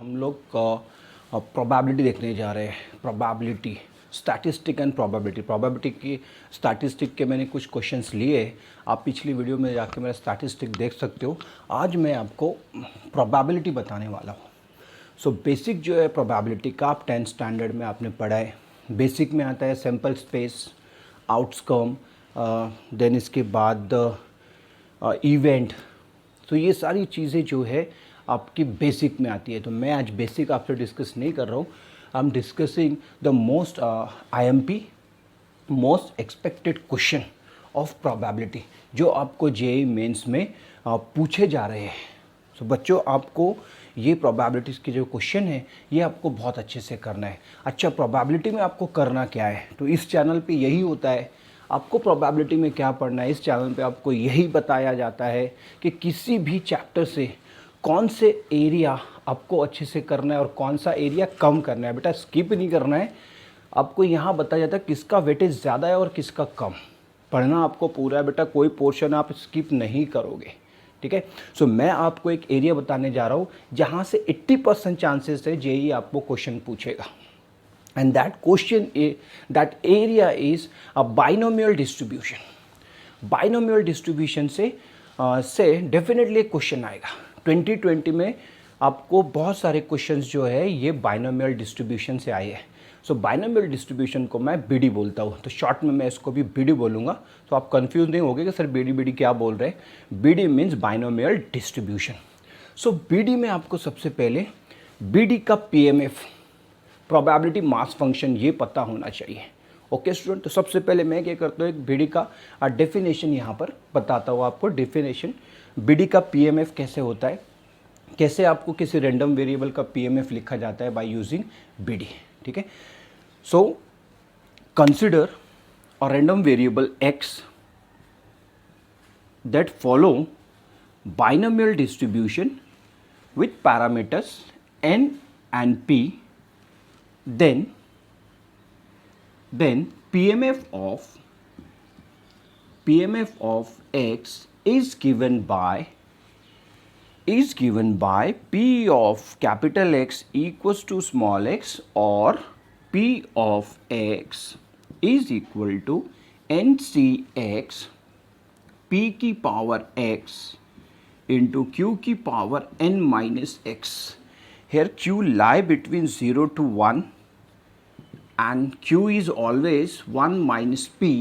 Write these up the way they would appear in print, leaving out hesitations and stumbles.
हम लोग प्रोबेबिलिटी देखने जा रहे हैं। प्रोबेबिलिटी, स्टैटिस्टिक एंड प्रोबेबिलिटी की स्टैटिस्टिक के मैंने कुछ क्वेश्चंस लिए। आप पिछली वीडियो में जाके मेरा स्टैटिस्टिक देख सकते हो। आज मैं आपको प्रोबेबिलिटी बताने वाला हूँ। सो बेसिक जो है प्रोबेबिलिटी का, आप 10th स्टैंडर्ड में आपने पढ़ा है। बेसिक में आता है सैम्पल स्पेस, आउटकम, देन इसके बाद इवेंट। तो ये सारी चीज़ें जो है आपकी बेसिक में आती है। तो मैं आज बेसिक आपसे डिस्कस नहीं कर रहा हूँ। I am discussing the most IMP, most expected question of probability जो आपको जेईई मेंस में पूछे जा रहे हैं। तो बच्चों, आपको ये प्रोबेबिलिटीज़ के जो क्वेश्चन है ये आपको बहुत अच्छे से करना है। अच्छा, प्रोबेबिलिटी में आपको करना क्या है? तो इस चैनल पे यही होता है। आपको प्रोबेबिलिटी में क्या पढ़ना है, इस चैनल पे आपको यही बताया जाता है कि किसी भी चैप्टर से कौन से एरिया आपको अच्छे से करना है और कौन सा एरिया कम करना है। बेटा स्किप नहीं करना है। आपको यहाँ बताया जाता है किसका वेटेज ज़्यादा है और किसका कम। पढ़ना आपको पूरा है बेटा, कोई पोर्शन आप स्किप नहीं करोगे। ठीक है। सो मैं आपको एक एरिया बताने जा रहा हूँ जहाँ से 80% चांसेस है जेईई आपको क्वेश्चन पूछेगा। And that area is a binomial distribution. Binomial distribution से डेफिनेटली एक क्वेश्चन आएगा। 2020 में आपको बहुत सारे क्वेश्चंस जो है ये बाइनोमियल डिस्ट्रीब्यूशन से आए हैं। सो बाइनोमियल डिस्ट्रीब्यूशन को मैं बीडी बोलता हूँ। तो शॉर्ट में मैं इसको भी बीडी बोलूँगा, तो आप कंफ्यूज नहीं होगे कि सर बीडी बीडी क्या बोल रहे हैं। BD means binomial distribution. So BD में आपको सबसे पहले बीडी का PMF, प्रोबेबिलिटी मास फंक्शन, ये पता होना चाहिए। ओके स्टूडेंट, तो सबसे पहले मैं क्या करता हूँ, एक बीडी का डेफिनेशन यहाँ पर बताता हूँ आपको। डेफिनेशन बीडी का PMF कैसे होता है, कैसे आपको किसी रैंडम वेरिएबल का PMF लिखा जाता है बाय यूजिंग बीडी। ठीक है। So consider a random variable x that follow binomial distribution with parameters n and p, then PMF of x is given by P of capital X equals to small x, or P of x is equal to NCX P की power x into Q की power n minus x. Here Q lie between 0 to 1 and Q is always 1 minus P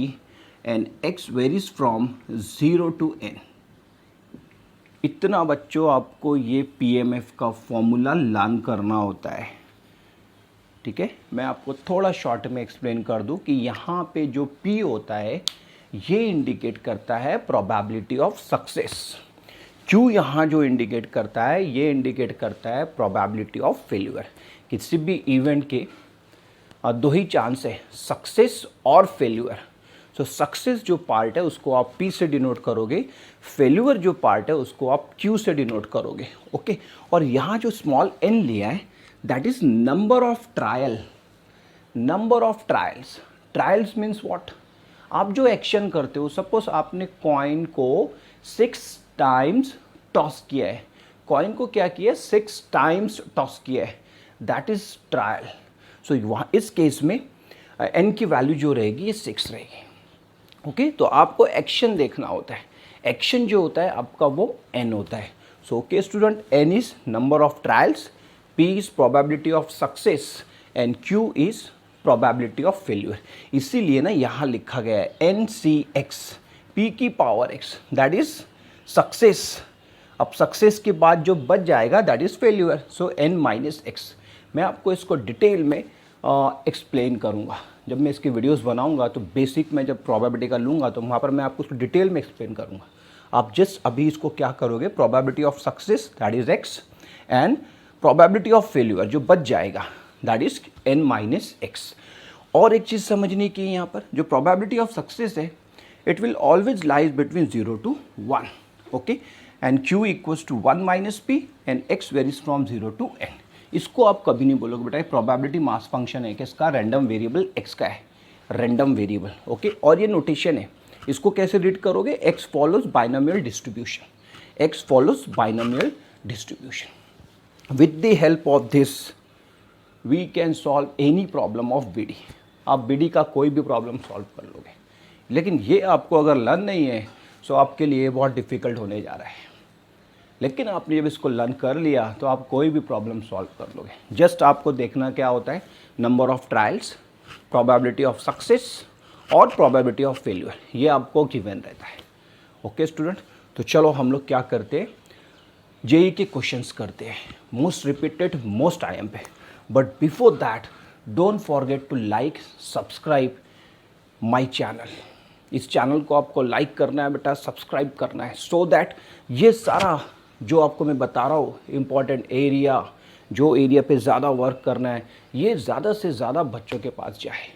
and x varies from 0 to n. इतना बच्चों आपको ये PMF का formula learn करना होता है। ठीक है। मैं आपको थोड़ा शॉर्ट में एक्सप्लेन कर दूं कि यहाँ पे जो P होता है ये इंडिकेट करता है प्रोबेबिलिटी ऑफ सक्सेस। Q यहाँ जो इंडिकेट करता है ये इंडिकेट करता है प्रोबेबिलिटी ऑफ फेल्यूर। किसी भी इवेंट के दो ही चांस है, सक्सेस और फेल्यूर। तो सक्सेस जो पार्ट है उसको आप P से डिनोट करोगे, फेल्यूर जो पार्ट है उसको आप Q से डिनोट करोगे। ओके। और यहाँ जो स्मॉल n लिया है that is number of trial. Number of trials, trials means what? आप जो एक्शन करते हो, सपोज आपने कॉइन को 6 टाइम्स टॉस किया है। कॉइन को क्या किया है? 6 टाइम्स टॉस किया है, दैट इज ट्रायल। सो वहाँ इस केस में n की वैल्यू जो रहेगी ये 6 रहेगी। ओके। तो आपको एक्शन देखना होता है। एक्शन जो होता है आपका वो n होता है। So okay student, n is number of trials, p is probability of success and q is probability of failure. इसीलिए ना यहाँ लिखा गया है NCX p की power x, that is success. अब सक्सेस के बाद जो बच जाएगा that is failure. So n minus x। मैं आपको इसको डिटेल में एक्सप्लेन करूँगा जब मैं इसकी वीडियोस बनाऊंगा। तो बेसिक में जब प्रोबेबिलिटी का लूँगा तो वहाँ पर मैं आपको उसको डिटेल में एक्सप्लेन करूँगा। आप जस्ट अभी इसको क्या करोगे, probability of success that is x and probability of failure जो बच जाएगा that is n minus x। और एक चीज़ समझने की यहाँ पर, जो प्रोबेबिलिटी ऑफ सक्सेस है it will always lies between 0 to 1। Okay. And Q equals to 1 minus P and x varies from 0 to n। इसको आप कभी नहीं बोलोगे बेटा प्रोबेबिलिटी मास फंक्शन है, किसका? रैंडम वेरिएबल x का है, रैंडम वेरिएबल। ओके। और ये नोटेशन है, इसको कैसे रीड करोगे? x follows binomial distribution, x follows binomial distribution. With the help of this we can solve any problem of BD. आप बीडी का कोई भी प्रॉब्लम सॉल्व कर लोगे, लेकिन ये आपको अगर लर्न नहीं है तो आपके लिए बहुत डिफ़िकल्ट होने जा रहा है। लेकिन आपने जब इसको लर्न कर लिया तो आप कोई भी प्रॉब्लम सॉल्व कर लोगे। जस्ट आपको देखना क्या होता है, number of trials, probability of success और प्रोबेबिलिटी ऑफ फेल्यूर, ये आपको गिवन रहता है। ओके स्टूडेंट, तो चलो हम लोग क्या करते हैं, जेई के क्वेश्चंस करते हैं, मोस्ट रिपीटेड मोस्ट आईएम पे। But before that don't forget to like subscribe my channel. इस चैनल को आपको लाइक करना है बेटा, सब्सक्राइब करना है, सो दैट ये सारा जो आपको मैं बता रहा हूँ इम्पॉर्टेंट एरिया, जो एरिया पे ज़्यादा वर्क करना है, ये ज़्यादा से ज़्यादा बच्चों के पास जाए।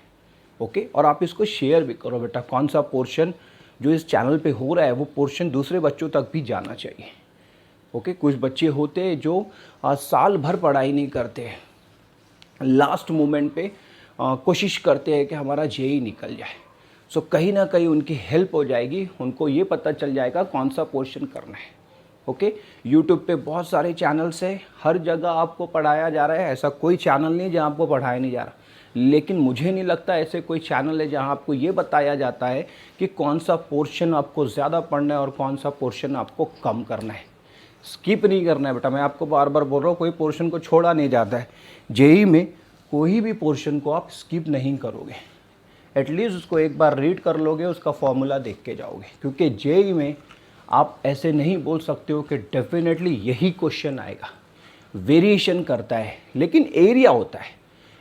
ओके, और आप इसको शेयर भी करो बेटा, कौन सा पोर्शन जो इस चैनल पे हो रहा है वो पोर्शन दूसरे बच्चों तक भी जाना चाहिए। ओके, कुछ बच्चे होते हैं जो साल भर पढ़ाई नहीं करते हैं, लास्ट मोमेंट पे कोशिश करते हैं कि हमारा जेई निकल जाए। सो कहीं ना कहीं उनकी हेल्प हो जाएगी, उनको ये पता चल जाएगा कौन सा पोर्शन करना है। ओके, यूट्यूब पे बहुत सारे चैनल्स है, हर जगह आपको पढ़ाया जा रहा है, ऐसा कोई चैनल नहीं जहाँ आपको पढ़ाया नहीं जा रहा। लेकिन मुझे नहीं लगता ऐसे कोई चैनल है जहाँ आपको ये बताया जाता है कि कौन सा पोर्शन आपको ज़्यादा पढ़ना है और कौन सा पोर्शन आपको कम करना है। स्किप नहीं करना है बेटा, मैं आपको बार बार बोल रहा हूँ, कोई पोर्शन को छोड़ा नहीं जाता है। जेई में कोई भी पोर्शन को आप स्किप नहीं करोगे, एटलीस्ट उसको एक बार रीड कर लोगे, उसका फॉर्मूला देख के जाओगे, क्योंकि जेई में आप ऐसे नहीं बोल सकते हो कि डेफिनेटली यही क्वेश्चन आएगा। वेरिएशन करता है, लेकिन एरिया होता है,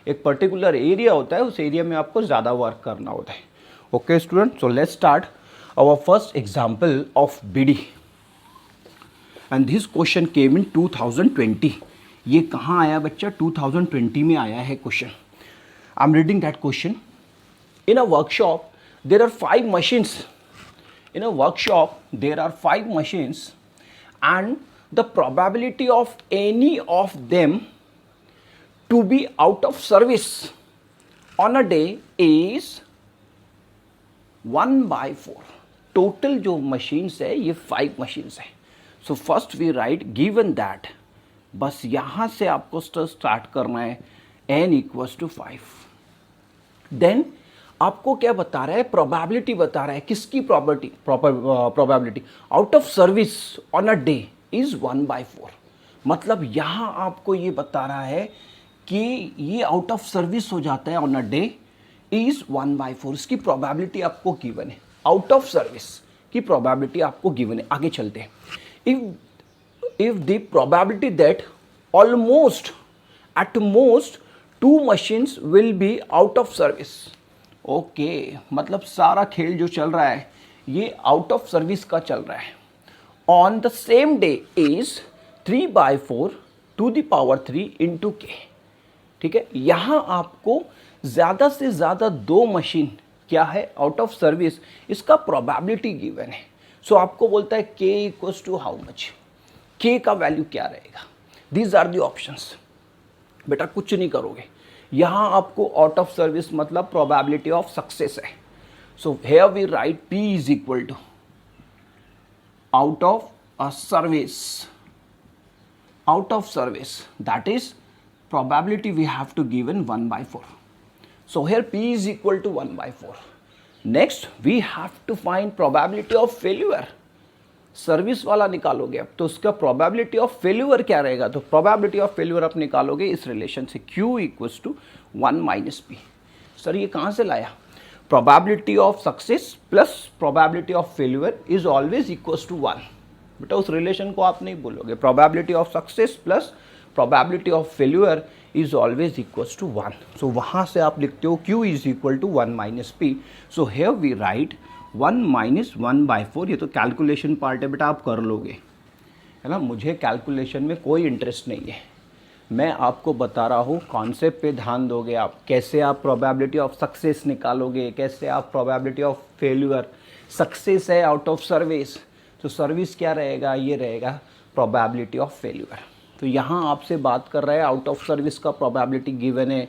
एक पर्टिकुलर एरिया होता है, उस एरिया में आपको ज़्यादा वर्क करना होता है। Okay student, so let's start our first example of BD and this question came in 2020। ये कहाँ आया बच्चा, 2020 में आया है question. I am reading that question. In a workshop, there are 5 machines. In a workshop, there are 5 machines, and the probability of any of them to be out of service on a day is 1/4. Total जो machines है ये 5 machines है. So first we write given that, बस यहाँ से आपको start करना है, n equals to 5. Then आपको क्या बता रहा है, प्रोबेबिलिटी बता रहा है, किसकी probability out of service on a day is 1/4। मतलब यहाँ आपको ये बता रहा है कि ये आउट ऑफ सर्विस हो जाता है ऑन अ डे इज 1/4। इसकी प्रोबेबिलिटी आपको गिवन है, आउट ऑफ सर्विस की प्रोबेबिलिटी आपको गिवन है। आगे चलते हैं। If the probability that almost at most 2 machines will be out of service. Okay, मतलब सारा खेल जो चल रहा है ये आउट ऑफ सर्विस का चल रहा है। On the same day is 3/4 to the power 3 into k. ठीक है, यहाँ आपको ज़्यादा से ज़्यादा 2 मशीन क्या है आउट ऑफ सर्विस, इसका प्रोबेबिलिटी गिवन है। सो आपको बोलता है के इक्वल्स टू हाउ मच, के का वैल्यू क्या रहेगा। These are the options. बेटा कुछ नहीं करोगे, यहाँ आपको आउट ऑफ सर्विस मतलब प्रोबेबिलिटी ऑफ सक्सेस है। So here we write P is equal to out of a service, out of service that is probability we have to given 1/4. So here P is equal to 1/4. Next we have to find probability of failure. Service वाला निकालोगे अब तो उसका probability of failure क्या रहेगा, तो probability of failure आप निकालोगे इस रिलेशन से, Q equals to 1 - P। Sir ये कहाँ से लाया, probability of success plus probability of failure is always equals to 1। बेटा उस रिलेशन को आप नहीं बोलोगे, probability of success plus probability of failure is always equals to 1। So वहाँ से आप लिखते हो Q is equal to 1 - P। So here we write 1 - 1/4। ये तो कैलकुलेशन पार्ट है बेटा, आप कर लोगे, है ना। मुझे कैलकुलेशन में कोई इंटरेस्ट नहीं है, मैं आपको बता रहा हूँ कॉन्सेप्ट पे ध्यान दोगे आप, कैसे आप प्रोबेबिलिटी ऑफ सक्सेस निकालोगे, कैसे आप प्रोबेबिलिटी ऑफ फेल्यूर। सक्सेस है आउट ऑफ सर्विस, तो सर्विस क्या रहेगा, ये रहेगा प्रोबेबिलिटी ऑफ फेल्यूर। तो यहाँ आपसे बात कर रहा है आउट ऑफ सर्विस का प्रोबेबिलिटी गिवन है,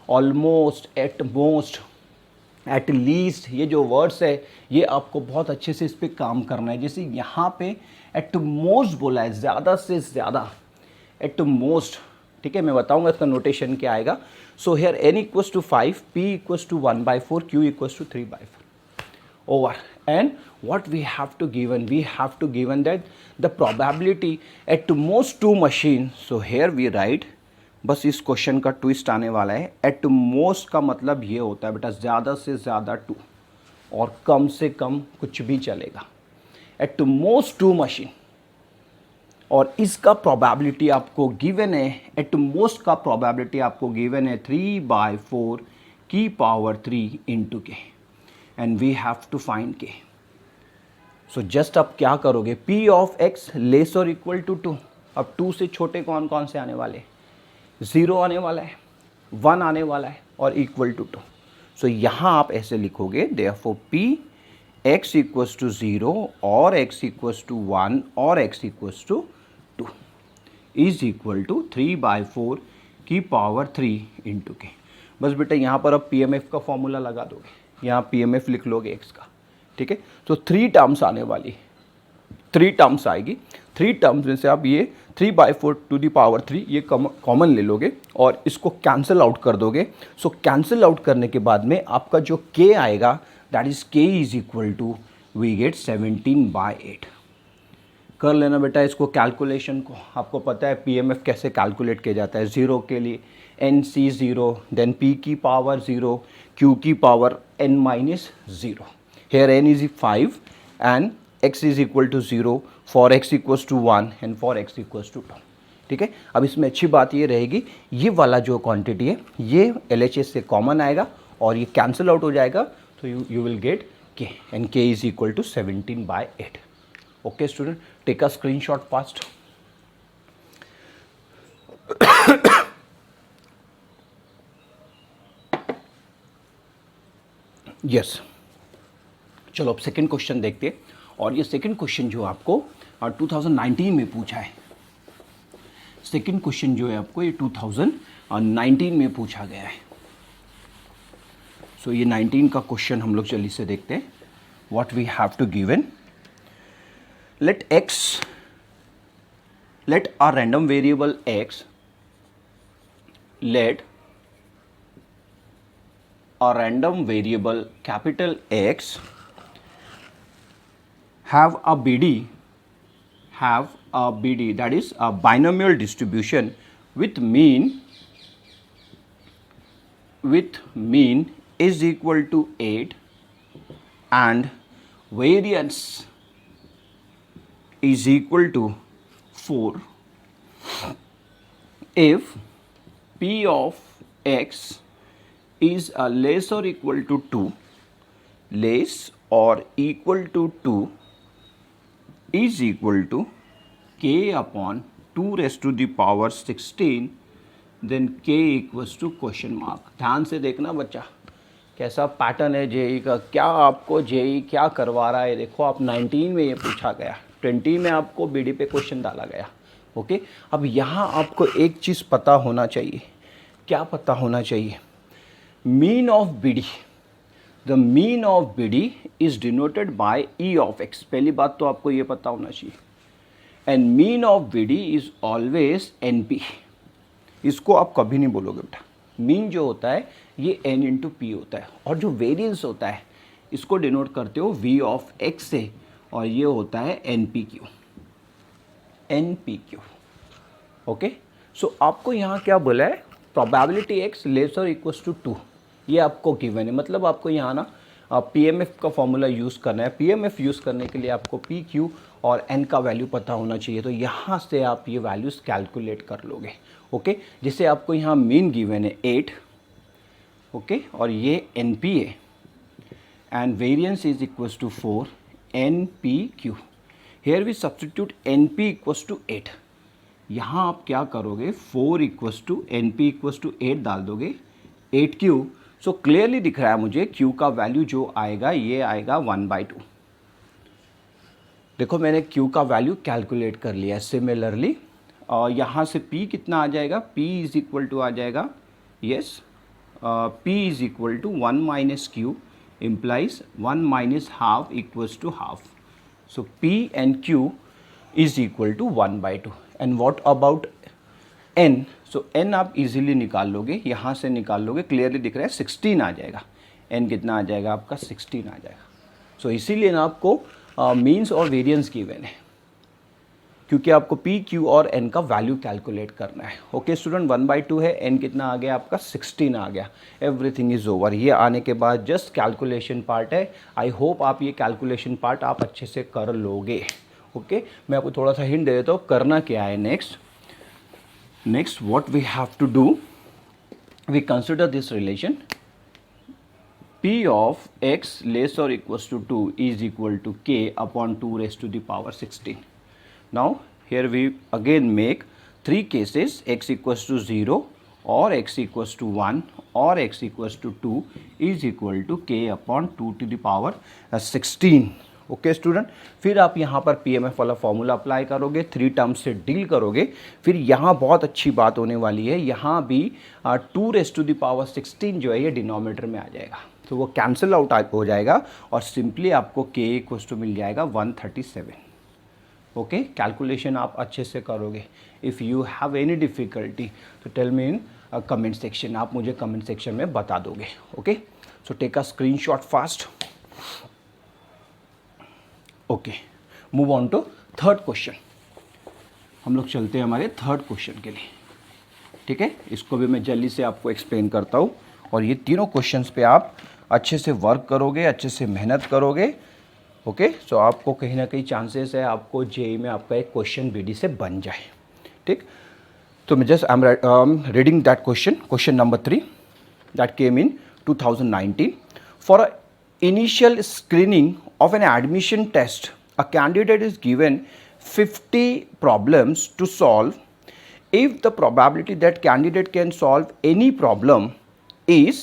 almost, at most, at least, ये जो वर्ड्स है ये आपको बहुत अच्छे से इस पर काम करना है। जैसे यहाँ पे एट मोस्ट बोला है, ज़्यादा से ज़्यादा, एट मोस्ट, ठीक है, मैं बताऊंगा इसका नोटेशन क्या आएगा. So here n equals to 5, p equals to 1/4, q equals to 3/4 over. And what we have to given, we have to given that the probability at most 2 machine. So here we write, बस इस question का twist आने वाला है. At most का मतलब ये होता है बेटा ज़्यादा से ज़्यादा 2 और कम से कम कुछ भी चलेगा. एट मोस्ट 2 मशीन और इसका प्रोबेबिलिटी आपको गिवन है. एट मोस्ट का प्रोबेबिलिटी आपको गिवन है 3/4 की power 3 into k, and we have to find k. So just आप क्या करोगे, p ऑफ x लेस और इक्वल टू 2. अब 2 से छोटे कौन कौन से आने वाले, 0 आने वाला है, 1 आने वाला है और इक्वल टू 2. सो यहाँ आप ऐसे लिखोगे, therefore p x equals to 0 और x इक्वल्स टू 1 और x equals to 2 is equal to 3/4 की पावर 3 इंटू के. बस बेटा यहाँ पर अब PMF का फॉर्मूला लगा दोगे, यहाँ PMF लिख लोगे x का, ठीक है. तो 3 टर्म्स आने वाली, 3 टर्म्स आएगी. 3 टर्म्स में से आप ये 3/4 टू द पावर 3 ये कॉमन ले लोगे और इसको कैंसिल आउट कर दोगे. सो कैंसिल आउट करने के बाद में आपका जो k आएगा, that is k is equal to we get 17/8. कर लेना बेटा इसको कैलकुलेशन को. आपको पता है PMF कैसे कैलकुलेट किया जाता है. 0 के लिए NC 0, देन P की पावर 0, Q की power n minus 0. Here n is 5 and x is equal to 0 for x equals to 1 and for x equals to 2. ठीक है. अब इसमें अच्छी बात ये रहेगी, ये वाला जो क्वांटिटी है ये LHS से कॉमन आएगा और ये कैंसिल आउट हो जाएगा. तो you will get k and k is equal to 17/8. Okay student, take a screenshot fast. Yes, चलो अब सेकंड क्वेश्चन देखते हैं. और ये सेकंड क्वेश्चन जो आपको 2019 में पूछा है, सेकंड क्वेश्चन जो है आपको ये 2019 में पूछा गया है. सो ये 19 का क्वेश्चन हम लोग जल्दी से देखते हैं. What we have to given, let a random variable x, let a random variable capital X have a BD, that is a binomial distribution with mean is equal to 8 and variance is equal to 4 if p of x is less or equal to 2, less or equal to 2 is equal to k upon 2 raised to the power 16, then k equals to question mark. ध्यान से देखना बच्चा, कैसा pattern है JEE का, क्या आपको JEE क्या करवा रहा है. देखो आप 19 में ये पूछा गया, 20 में आपको बीडी पे क्वेश्चन डाला गया. ओके, अब यहाँ आपको एक चीज़ पता होना चाहिए. क्या पता होना चाहिए, mean of BD. The mean of BD is denoted by E of X. पहली बात तो आपको ये पता होना चाहिए. And mean of BD is always NP. इसको आप कभी नहीं बोलोगे बेटा. मीन जो होता है ये n इंटू पी होता है, और जो वेरियंस होता है इसको डिनोट करते हो v ऑफ x से, और ये होता है NPQ. ओके, सो आपको यहाँ क्या बोला है, प्रोबेबिलिटी x लेस और इक्वल्स टू 2, ये आपको गिवन है. मतलब आपको यहाँ ना PMF का फॉर्मूला यूज़ करना है. PMF यूज़ करने के लिए आपको P, Q और N का वैल्यू पता होना चाहिए. तो यहाँ से आप ये वैल्यूज़ कैलकुलेट कर लोगे. ओके, जिससे आपको यहाँ मीन गिवन है 8. ओके, और ये NP है and variance is equals to 4 NPQ. Here we substitute NP equals to 8. यहाँ आप क्या करोगे, 4 equals to NP equals to 8 डाल दोगे, 8Q. सो क्लियरली दिख रहा है मुझे Q का वैल्यू जो आएगा ये आएगा 1/2. देखो मैंने Q का वैल्यू कैलकुलेट कर लिया. सिमिलरली यहाँ से P कितना आ जाएगा, P इज इक्वल टू आ जाएगा, yes, P is equal to 1 minus Q implies 1 minus half equals to half. So P and Q is equal to 1/2. And what about n, so n आप easily निकाल लोगे, यहाँ से निकाल लोगे, clearly दिख रहा है 16 आ जाएगा। n कितना आ जाएगा आपका 16 आ जाएगा। सो इसीलिए ना आपको मीन्स और वेरिएंस गिवन है, क्योंकि आपको p, q और n का वैल्यू कैलकुलेट करना है। ओके स्टूडेंट, 1/2 है, n कितना आ गया आपका 16 आ गया। Everything is over. ये आने के बाद जस्ट कैलकुलेशन पार्ट है। आई होप आप ये कैलकुलेशन पार्ट आप अच्छे से कर लोगे। ओके मैं आपको थोड़ा सा हिंट दे देता हूँ करना क्या है। Next what we have to do, we consider this relation p of x less or equals to 2 is equal to k upon 2 raised to the power 16. Now here we again make three cases, x equals to 0 or x equals to 1 or x equals to 2 is equal to k upon 2 to the power 16. Okay student, फिर आप यहाँ पर PMF वाला formula apply करोगे, 3 terms से deal करोगे। फिर यहाँ बहुत अच्छी बात होने वाली है, यहाँ भी 2 रेज़ टू द पावर 16 जो है ये डिनोमिनेटर में आ जाएगा, तो वो कैंसिल आउट हो जाएगा और सिंपली आपको k इक्वल्स टू मिल जाएगा 137। ओके कैलकुलेशन आप अच्छे से करोगे। If you have any difficulty तो tell me in comment section, आप मुझे कमेंट सेक्शन में बता दोगे। Okay so take a screenshot fast. Okay move on to third question. हम लोग चलते हैं हमारे थर्ड क्वेश्चन के लिए। ठीक है, इसको भी मैं जल्दी से आपको एक्सप्लेन करता हूँ और ये तीनों क्वेश्चंस पे आप अच्छे से वर्क करोगे, अच्छे से मेहनत करोगे। ओके सो आपको कहीं ना कहीं चांसेस है आपको जेई में आपका एक क्वेश्चन बीडी से बन जाए। ठीक, तो मैं just I am reading that question number 3 that came in 2019 for a initial screening of an admission test, a candidate is given 50 problems to solve. If the probability that candidate can solve any problem is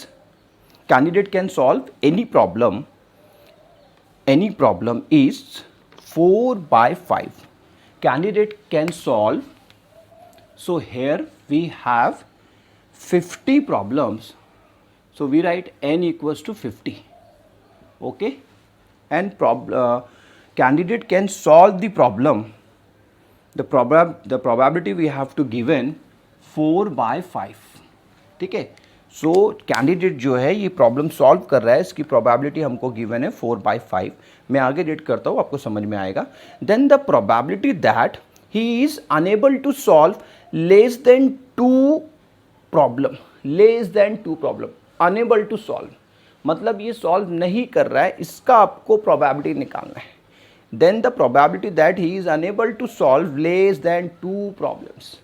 4/5. Candidate can solve. So here we have 50 problems. So we write n equals to 50. Okay, and candidate can solve the problem. The probability we have to given 4/5. ठीक है, so candidate जो है ये problem solve कर रहा है, इसकी probability हमको गिवन है 4/5। मैं आगे रीड करता हूँ, आपको समझ में आएगा। Then the probability that he is unable to solve less than 2 problem. Unable to solve मतलब ये सॉल्व नहीं कर रहा है, इसका आपको प्रोबेबिलिटी निकालना है। Then the probability that he is unable to solve less than 2 problems,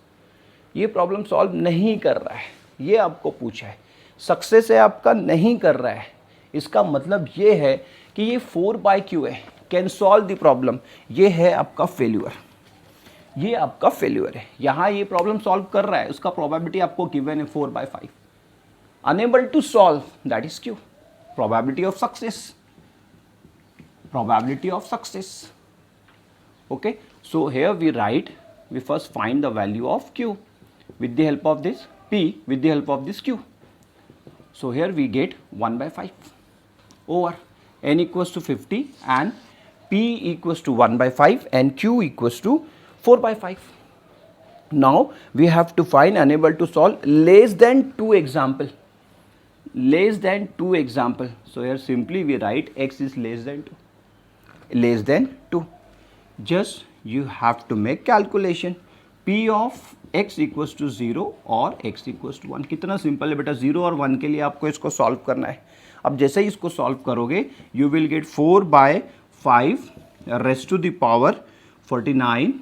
ये प्रॉब्लम सॉल्व नहीं कर रहा है, ये आपको पूछा है। सक्सेस है आपका नहीं कर रहा है, इसका मतलब ये है कि ये 4/Q है, कैन सॉल्व द प्रॉब्लम, ये है आपका फेल्यूर, ये आपका फेल्यूर है। यहाँ ये प्रॉब्लम सॉल्व कर रहा है, उसका प्रोबेबिलिटी आपको गिवन है 4/5। Unable to solve that is Q, probability of success. Okay, so here we first find the value of Q with the help of this P, with the help of this Q. So here we get 1/5 over n equals to 50 and P equals to 1/5 and Q equals to 4/5. Now we have to find unable to solve less than 2 example. Less than 2 example. So here simply we write x is less than 2. Just you have to make calculation. P of x equals to 0 और x equals to 1. कितना simple है बेटा, 0 और 1 के लिए आपको इसको solve करना है। अब जैसे ही इसको सॉल्व करोगे you will get 4/5 raised to the power 49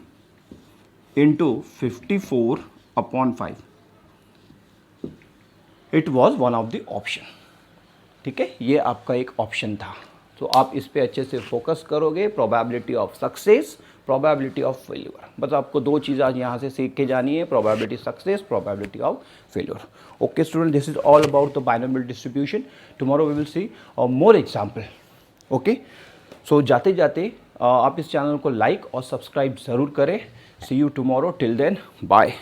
into 54/5. It was one of the option. ठीक है, ये आपका एक ऑप्शन था, तो आप इस पे अच्छे से फोकस करोगे। Probability of success, probability of failure, बस आपको 2 चीज़ आज यहाँ से सीख के जानी है, probability success, probability of failure. Okay student, this is all about the binomial distribution. Tomorrow we will see more example. Okay, so जाते जाते आप इस चैनल को लाइक और सब्सक्राइब ज़रूर करें। See you tomorrow, till then bye.